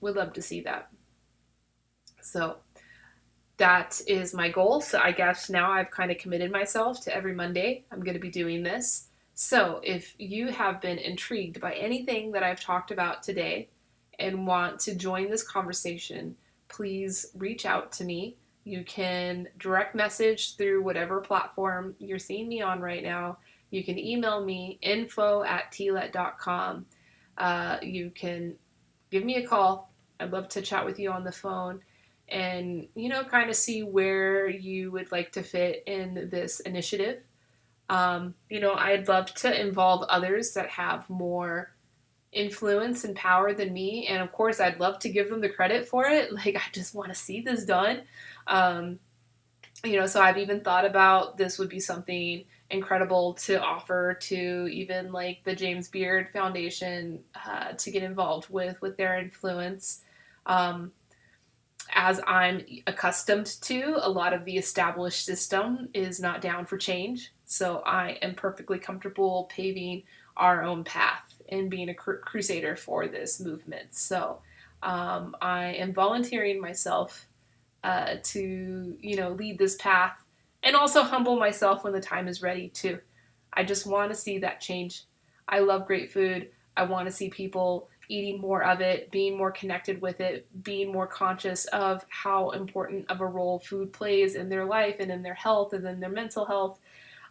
Would love to see that. So that is my goal. So I guess now I've kind of committed myself to every Monday I'm going to be doing this. So if you have been intrigued by anything that I've talked about today and want to join this conversation, please reach out to me. You can direct message through whatever platform you're seeing me on right now. You can email me info@tlet.com. You can give me a call. I'd love to chat with you on the phone and, kind of see where you would like to fit in this initiative. I'd love to involve others that have more influence and power than me. And of course, I'd love to give them the credit for it. Like, I just want to see this done. So I've even thought about this would be something incredible to offer to even like the James Beard Foundation to get involved with their influence. As I'm accustomed to, a lot of the established system is not down for change. So I am perfectly comfortable paving our own path and being a crusader for this movement. So I am volunteering myself to, lead this path and also humble myself when the time is ready too. I just want to see that change. I love great food. I want to see people eating more of it, being more connected with it, being more conscious of how important of a role food plays in their life and in their health and in their mental health,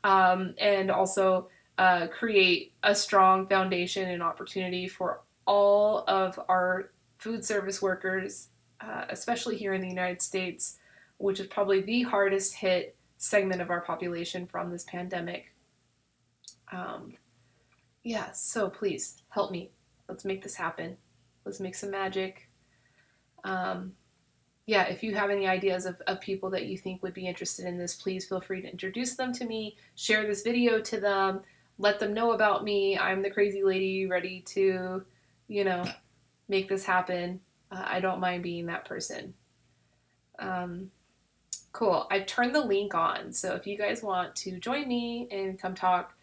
and also create a strong foundation and opportunity for all of our food service workers, especially here in the United States, which is probably the hardest hit segment of our population from this pandemic. So please help me. Let's make this happen. Let's make some magic. If you have any ideas of people that you think would be interested in this, please feel free to introduce them to me, share this video to them, let them know about me. I'm the crazy lady ready to, make this happen. I don't mind being that person. Cool. I've turned the link on. So if you guys want to join me and come talk,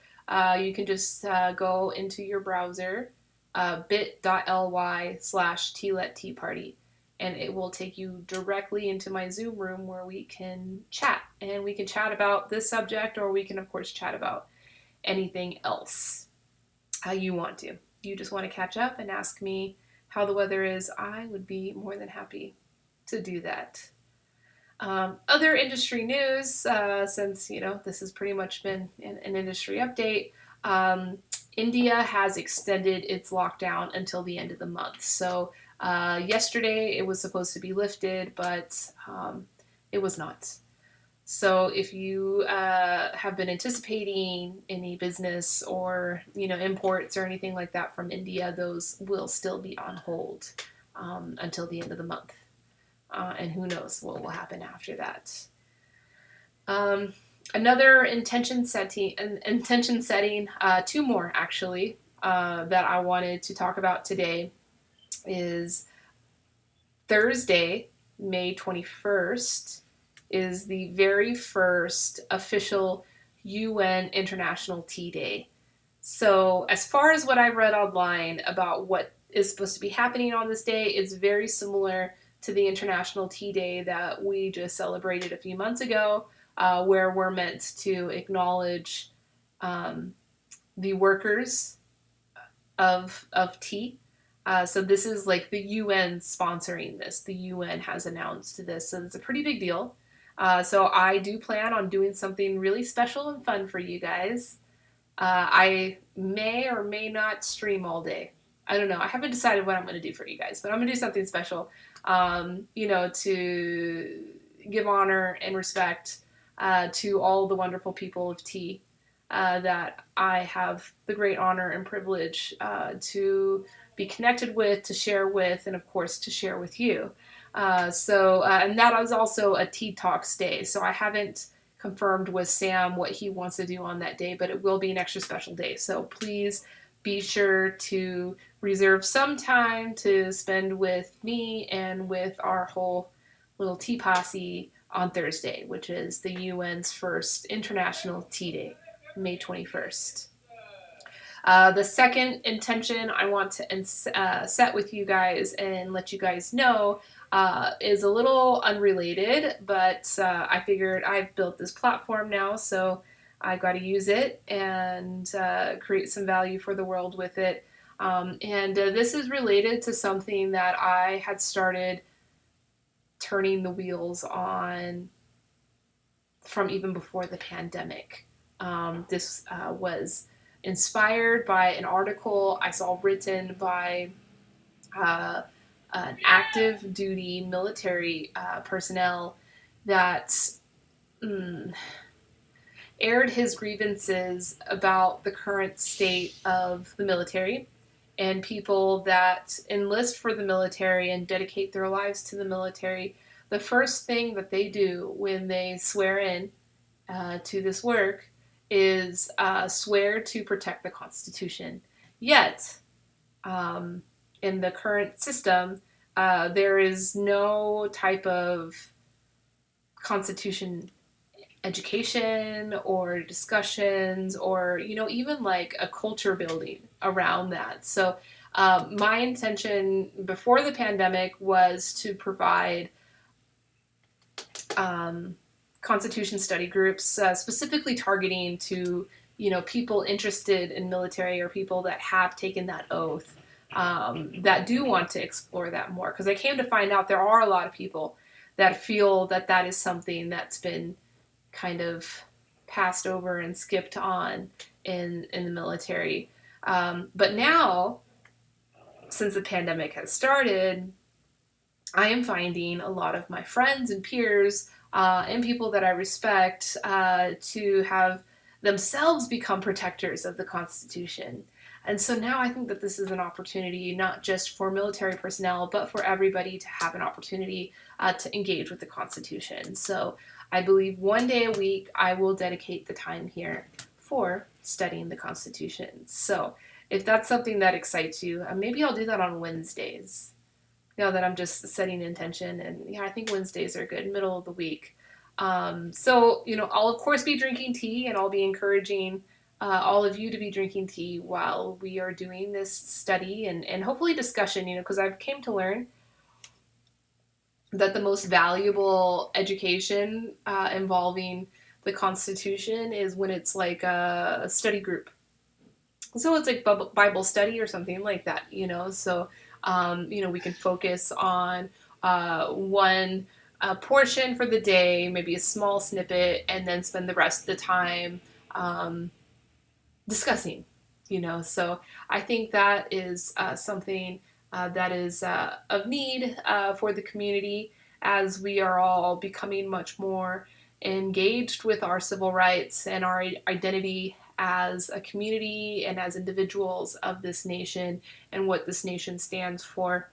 you can just go into your browser, bit.ly/tletteaparty, and it will take you directly into my Zoom room where we can chat. And we can chat about this subject, or we can, of course, chat about anything else you want to. You just want to catch up and ask me how the weather is, I would be more than happy to do that. Other industry news, since this has pretty much been an industry update. India has extended its lockdown until the end of the month. So yesterday it was supposed to be lifted, but it was not. So if you have been anticipating any business or imports or anything like that from India, those will still be on hold until the end of the month. And who knows what will happen after that. Another intention setting, two more actually, that I wanted to talk about today is Thursday, May 21st, is the very first official UN International Tea Day. So as far as what I read online about what is supposed to be happening on this day, it's very similar to the International Tea Day that we just celebrated a few months ago, where we're meant to acknowledge the workers of tea. So this is like the UN sponsoring this. The UN has announced this, so it's a pretty big deal. So I do plan on doing something really special and fun for you guys. I may or may not stream all day. I don't know. I haven't decided what I'm going to do for you guys, but I'm going to do something special, to give honor and respect to all the wonderful people of tea that I have the great honor and privilege to be connected with, to share with, and of course to share with you. And that was also a Tea Talks day. So I haven't confirmed with Sam what he wants to do on that day, but it will be an extra special day. So please be sure to reserve some time to spend with me and with our whole little tea posse on Thursday, which is the UN's first International Tea Day, May 21st. The second intention I want to set with you guys and let you guys know is a little unrelated, but I figured I've built this platform now, so I've got to use it and create some value for the world with it. This is related to something that I had started turning the wheels on from even before the pandemic. This was inspired by an article I saw written by an active duty military personnel that aired his grievances about the current state of the military and people that enlist for the military and dedicate their lives to the military. The first thing that they do when they swear in to this work is swear to protect the Constitution. Yet, in the current system, there is no type of Constitution education or discussions or, even like a culture building around that. So my intention before the pandemic was to provide Constitution study groups, specifically targeting to, people interested in military or people that have taken that oath, that do want to explore that more. Because I came to find out there are a lot of people that feel that that is something that's been kind of passed over and skipped on in the military. But now, since the pandemic has started, I am finding a lot of my friends and peers and people that I respect to have themselves become protectors of the Constitution. And so now I think that this is an opportunity not just for military personnel, but for everybody to have an opportunity to engage with the Constitution. So I believe one day a week I will dedicate the time here for studying the Constitution. So if that's something that excites you, maybe I'll do that on Wednesdays. Now that I'm just setting intention, and I think Wednesdays are good, middle of the week. So, I'll of course be drinking tea, and I'll be encouraging all of you to be drinking tea while we are doing this study and hopefully discussion, because I've came to learn that the most valuable education involving the Constitution is when it's like a study group. So it's like Bible study or something like that, So, we can focus on one portion for the day, maybe a small snippet, and then spend the rest of the time um, discussing, So I think that is something that is of need for the community as we are all becoming much more engaged with our civil rights and our identity as a community and as individuals of this nation and what this nation stands for.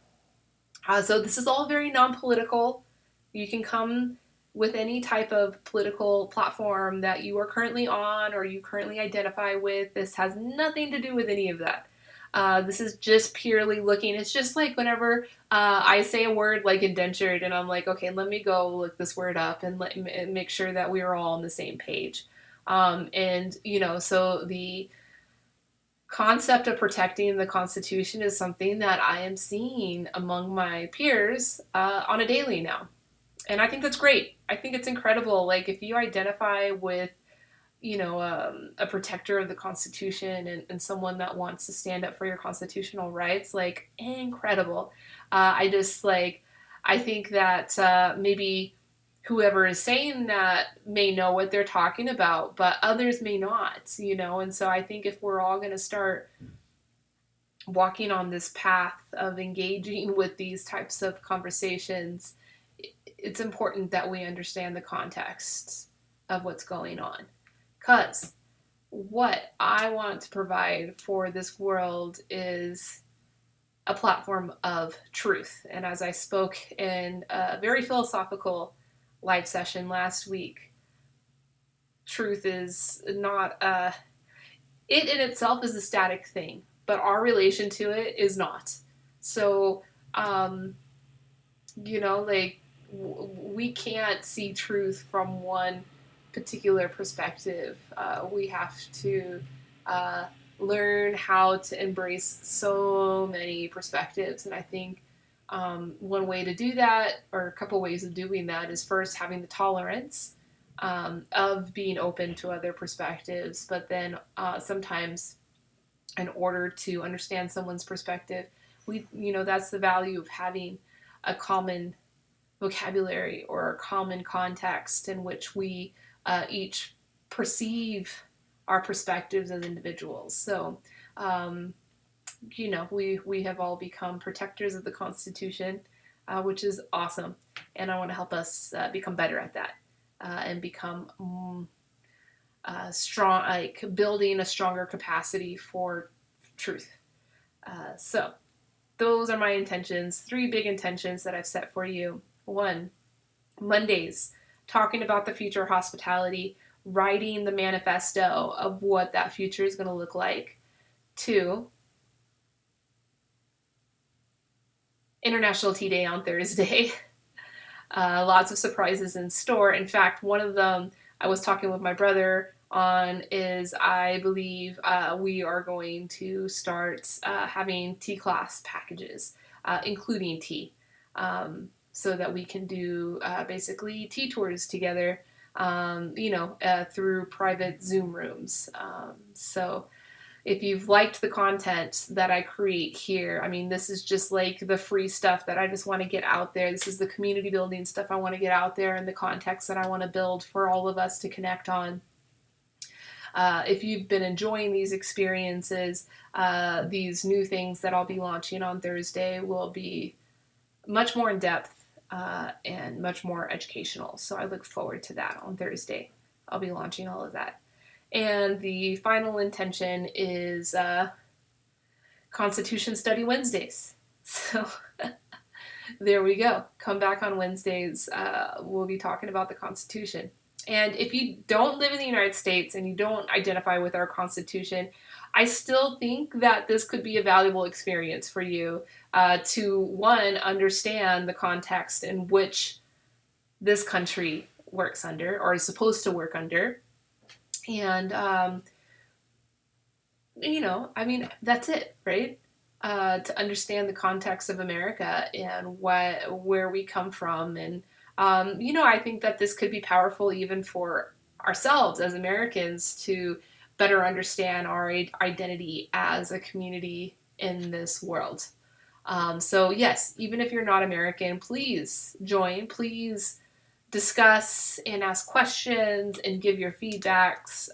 So this is all very non-political. You can come with any type of political platform that you are currently on or you currently identify with. This has nothing to do with any of that. This is just purely looking. It's just like whenever I say a word like indentured, and I'm like, okay, let me go look this word up and make sure that we are all on the same page. So the concept of protecting the Constitution is something that I am seeing among my peers on a daily now. And I think that's great. I think it's incredible. Like, if you identify with, a protector of the Constitution and someone that wants to stand up for your constitutional rights, like, incredible. I think that maybe whoever is saying that may know what they're talking about, but others may not, And so I think if we're all going to start walking on this path of engaging with these types of conversations, it's important that we understand the context of what's going on. Because what I want to provide for this world is a platform of truth. And as I spoke in a very philosophical live session last week, truth is not it in itself is a static thing, but our relation to it is not. So we can't see truth from one particular perspective. We have to learn how to embrace so many perspectives, and I think one way to do that, or a couple ways of doing that, is first having the tolerance of being open to other perspectives, but then sometimes in order to understand someone's perspective, that's the value of having a common vocabulary or a common context in which we each perceive our perspectives as individuals. So, we have all become protectors of the Constitution, which is awesome. And I want to help us become better at that and become strong, like building a stronger capacity for truth. So those are my intentions, 3 big intentions that I've set for you. 1, Mondays, talking about the future of hospitality, writing the manifesto of what that future is going to look like. 2, International Tea Day on Thursday. Lots of surprises in store. In fact, one of them I was talking with my brother on is I believe we are going to start having tea class packages, including tea, so that we can do basically tea tours together, through private Zoom rooms. So if you've liked the content that I create here, I mean, this is just like the free stuff that I just want to get out there. This is the community building stuff I want to get out there and the context that I want to build for all of us to connect on. If you've been enjoying these experiences, these new things that I'll be launching on Thursday will be much more in depth and much more educational. So I look forward to that on Thursday. I'll be launching all of that. And the final intention is Constitution Study Wednesdays. So there we go. Come back on Wednesdays. We'll be talking about the Constitution. And if you don't live in the United States and you don't identify with our Constitution, I still think that this could be a valuable experience for you to, 1, understand the context in which this country works under or is supposed to work under. And, that's it, right? to understand the context of America and where we come from. And I think that this could be powerful even for ourselves as Americans to better understand our identity as a community in this world. So yes, even if you're not American, please join. Please discuss and ask questions and give your feedbacks,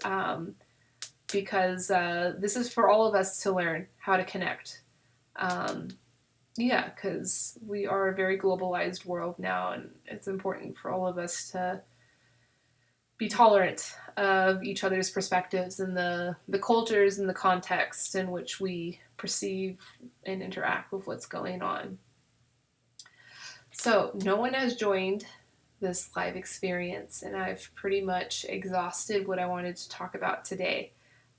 because this is for all of us to learn how to connect. Um, yeah, because we are a very globalized world now, and it's important for all of us to be tolerant of each other's perspectives and the cultures and the context in which we perceive and interact with what's going on. So, no one has joined this live experience, and I've pretty much exhausted what I wanted to talk about today.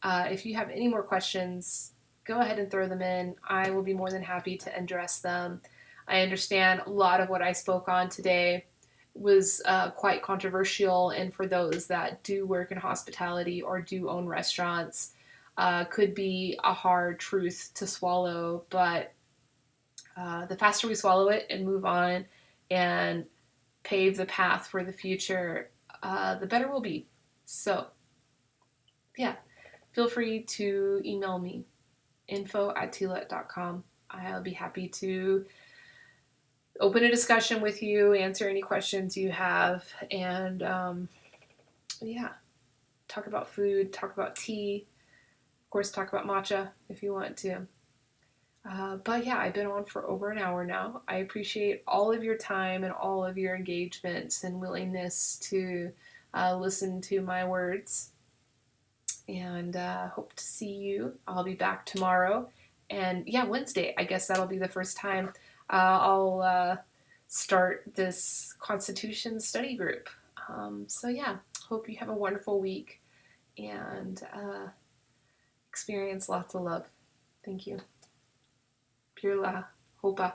If you have any more questions, go ahead and throw them in. I will be more than happy to address them. I understand a lot of what I spoke on today was quite controversial, and for those that do work in hospitality or do own restaurants, could be a hard truth to swallow. But the faster we swallow it and move on and pave the path for the future, the better we'll be. So, yeah, feel free to email me, info@telet.com. I'll be happy to open a discussion with you, answer any questions you have, and yeah, talk about food, talk about tea, of course, talk about matcha if you want to. But yeah, I've been on for over an hour now. I appreciate all of your time and all of your engagements and willingness to listen to my words. And hope to see you. I'll be back tomorrow. And yeah, Wednesday. I guess that'll be the first time I'll start this Constitution study group. So yeah, hope you have a wonderful week and experience lots of love. Thank you. Pure La Hopa.